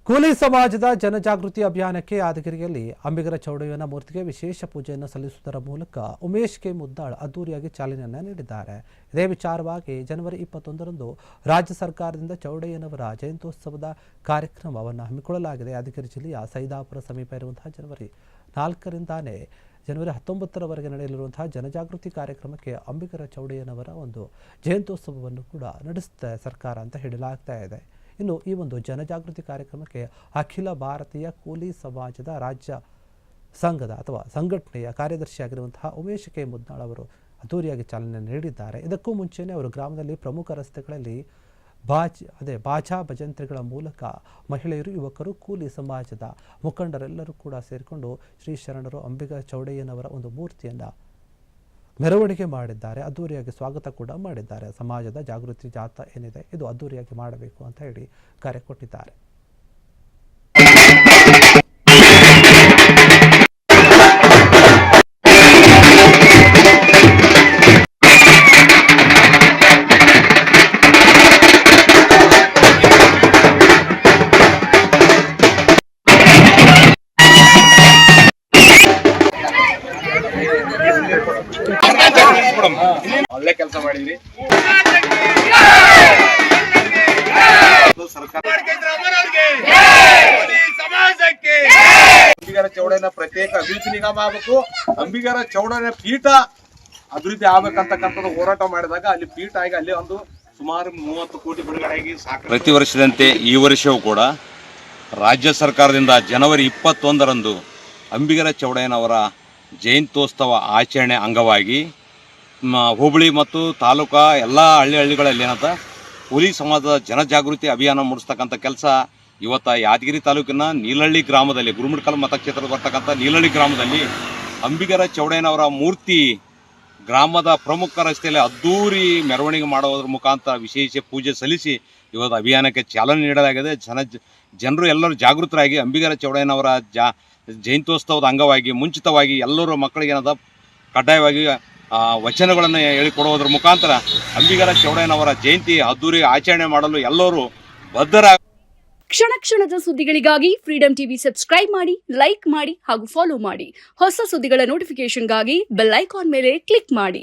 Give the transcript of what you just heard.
ಕೂಲಿ ಸಮಾಜದ ಜನಜಾಗೃತಿ ಅಭಿಯಾನಕ್ಕೆ ಯಾದಗಿರಿಯಲ್ಲಿ ಅಂಬಿಗರ ಚೌಡಯ್ಯನ ಮೂರ್ತಿಗೆ ವಿಶೇಷ ಪೂಜೆಯನ್ನು ಸಲ್ಲಿಸುವುದರ ಮೂಲಕ ಉಮೇಶ್ ಕೆ ಮುದ್ದಾಳ್ ಅದ್ದೂರಿಯಾಗಿ ಚಾಲನೆಯನ್ನು ನೀಡಿದ್ದಾರೆ. ಇದೇ ವಿಚಾರವಾಗಿ ಜನವರಿ 21ರಂದು ರಾಜ್ಯ ಸರ್ಕಾರದಿಂದ ಚೌಡಯ್ಯನವರ ಜಯಂತ್ಯೋತ್ಸವದ ಕಾರ್ಯಕ್ರಮವನ್ನು ಹಮ್ಮಿಕೊಳ್ಳಲಾಗಿದೆ. ಯಾದಗಿರಿ ಜಿಲ್ಲೆಯ ಸೈದಾಪುರ ಸಮೀಪ ಇರುವಂತಹ ಜನವರಿ 4ರಿಂದಾನೇ ಜನವರಿ 19ರವರೆಗೆ ನಡೆಯಲಿರುವಂತಹ ಜನಜಾಗೃತಿ ಕಾರ್ಯಕ್ರಮಕ್ಕೆ ಅಂಬಿಗರ ಚೌಡಯ್ಯನವರ ಒಂದು ಜಯಂತ್ಯೋತ್ಸವವನ್ನು ಕೂಡ ನಡೆಸುತ್ತೆ ಸರ್ಕಾರ ಅಂತ ಹೇಳಲಾಗ್ತಾ ಇದೆ. ಇನ್ನು ಈ ಒಂದು ಜನಜಾಗೃತಿ ಕಾರ್ಯಕ್ರಮಕ್ಕೆ ಅಖಿಲ ಭಾರತೀಯ ಕೂಲಿ ಸಮಾಜದ ರಾಜ್ಯ ಸಂಘದ ಅಥವಾ ಸಂಘಟನೆಯ ಕಾರ್ಯದರ್ಶಿಯಾಗಿರುವಂತಹ ಉಮೇಶ್ ಕೆ ಮುದ್ದಾಳ್ ಅವರು ಅದ್ದೂರಿಯಾಗಿ ಚಾಲನೆ ನೀಡಿದ್ದಾರೆ. ಇದಕ್ಕೂ ಮುಂಚೆನೇ ಅವರು ಗ್ರಾಮದಲ್ಲಿ ಪ್ರಮುಖ ರಸ್ತೆಗಳಲ್ಲಿ ಬಾಜಾ ಭಜಂತ್ರಿಗಳ ಮೂಲಕ ಮಹಿಳೆಯರು, ಯುವಕರು, ಕೂಲಿ ಸಮಾಜದ ಮುಖಂಡರೆಲ್ಲರೂ ಕೂಡ ಸೇರಿಕೊಂಡು ಶ್ರೀ ಶರಣರು ಅಂಬಿಗ ಚೌಡಯ್ಯನವರ ಒಂದು ಮೂರ್ತಿಯನ್ನು ಮೆರವಣಿಗೆ ಮಾಡಿದ್ದಾರೆ. ಅದ್ದೂರಿಯಾಗಿ ಸ್ವಾಗತ ಕೂಡ ಮಾಡಿದ್ದಾರೆ. ಸಮಾಜದ ಜಾಗೃತಿ ಜಾಥಾ ಏನಿದೆ ಇದು ಅದ್ದೂರಿಯಾಗಿ ಮಾಡಬೇಕು ಅಂತ ಹೇಳಿ ಕರೆ ಕೊಟ್ಟಿದ್ದಾರೆ. ಒಳ್ಳೆ ಕೆಲಸ ಮಾಡಿದ್ರಿ. ಅಂಬಿಗರ ಚೌಡಯ್ಯನ ಪ್ರತ್ಯೇಕ ಅಭಿವೃದ್ಧಿ ನಿಗಮ ಆಗಬೇಕು, ಅಂಬಿಗರ ಚೌಡಯ್ಯನ ಪೀಠ ಅಭಿವೃದ್ಧಿ ಆಗ್ಬೇಕಂತಕ್ಕಂಥದ್ದು ಹೋರಾಟ ಮಾಡಿದಾಗ ಅಲ್ಲಿ ಪೀಠ ಆಗಿ ಅಲ್ಲಿ ಒಂದು ಸುಮಾರು 30 ಕೋಟಿ ಬಿಡುಗಡೆ ಆಗಿ ಪ್ರತಿ ವರ್ಷದಂತೆ ಈ ವರ್ಷವೂ ಕೂಡ ರಾಜ್ಯ ಸರ್ಕಾರದಿಂದ ಜನವರಿ 21ರಂದು ಅಂಬಿಗರ ಚೌಡಯ್ಯನವರ ಜಯಂತ್ಯೋತ್ಸವ ಆಚರಣೆ ಅಂಗವಾಗಿ ಹೋಬಳಿ ಮತ್ತು ತಾಲೂಕಾ ಎಲ್ಲ ಹಳ್ಳಿಗಳಲ್ಲಿ ಏನಂತ ಕೂಲಿ ಸಮಾಜದ ಜನಜಾಗೃತಿ ಅಭಿಯಾನ ಮೂಡಿಸ್ತಕ್ಕಂಥ ಕೆಲಸ ಇವತ್ತು ಯಾದಗಿರಿ ತಾಲೂಕಿನ ನೀಲಹಳ್ಳಿ ಗ್ರಾಮದಲ್ಲಿ ಗುರುಮಿಟ್ಕಲ್ ಮತಕ್ಷೇತ್ರದ ಬರ್ತಕ್ಕಂಥ ನೀಲಹಳ್ಳಿ ಗ್ರಾಮದಲ್ಲಿ ಅಂಬಿಗರ ಚೌಡಯ್ಯನವರ ಮೂರ್ತಿ ಗ್ರಾಮದ ಪ್ರಮುಖ ರಸ್ತೆಯಲ್ಲಿ ಅದ್ದೂರಿ ಮೆರವಣಿಗೆ ಮಾಡೋದ್ರ ಮುಖಾಂತರ ವಿಶೇಷ ಪೂಜೆ ಸಲ್ಲಿಸಿ ಇವತ್ತು ಅಭಿಯಾನಕ್ಕೆ ಚಾಲನೆ ನೀಡಲಾಗಿದೆ. ಜನರು ಎಲ್ಲರೂ ಜಾಗೃತರಾಗಿ ಅಂಬಿಗರ ಚೌಡಯ್ಯನವರ ಜಯಂತ್ಯೋತ್ಸವದ ಅಂಗವಾಗಿ ಮುಂಚಿತವಾಗಿ ಎಲ್ಲರೂ ಮಕ್ಕಳಿಗೆ ಏನದ ಕಡ್ಡಾಯವಾಗಿ ವಚನಗಳನ್ನು ಹೇಳಿಕೊಡುವುದರ ಮುಖಾಂತರ ಅಂಬಿಗರ ಚೌಡಯ್ಯನವರ ಜಯಂತಿ ಅದ್ದೂರಿ ಆಚರಣೆ ಮಾಡಲು ಎಲ್ಲರೂ ಬದ್ಧರ. ಕ್ಷಣ ಕ್ಷಣದ ಸುದ್ದಿಗಳಿಗಾಗಿ ಫ್ರೀಡಂ ಟಿವಿ ಸಬ್ಸ್ಕ್ರೈಬ್ ಮಾಡಿ, ಲೈಕ್ ಮಾಡಿ ಹಾಗೂ ಫಾಲೋ ಮಾಡಿ. ಹೊಸ ಸುದ್ದಿಗಳ ನೋಟಿಫಿಕೇಶನ್ಗಾಗಿ ಬೆಲ್ ಐಕಾನ್ ಮೇಲೆ ಕ್ಲಿಕ್ ಮಾಡಿ.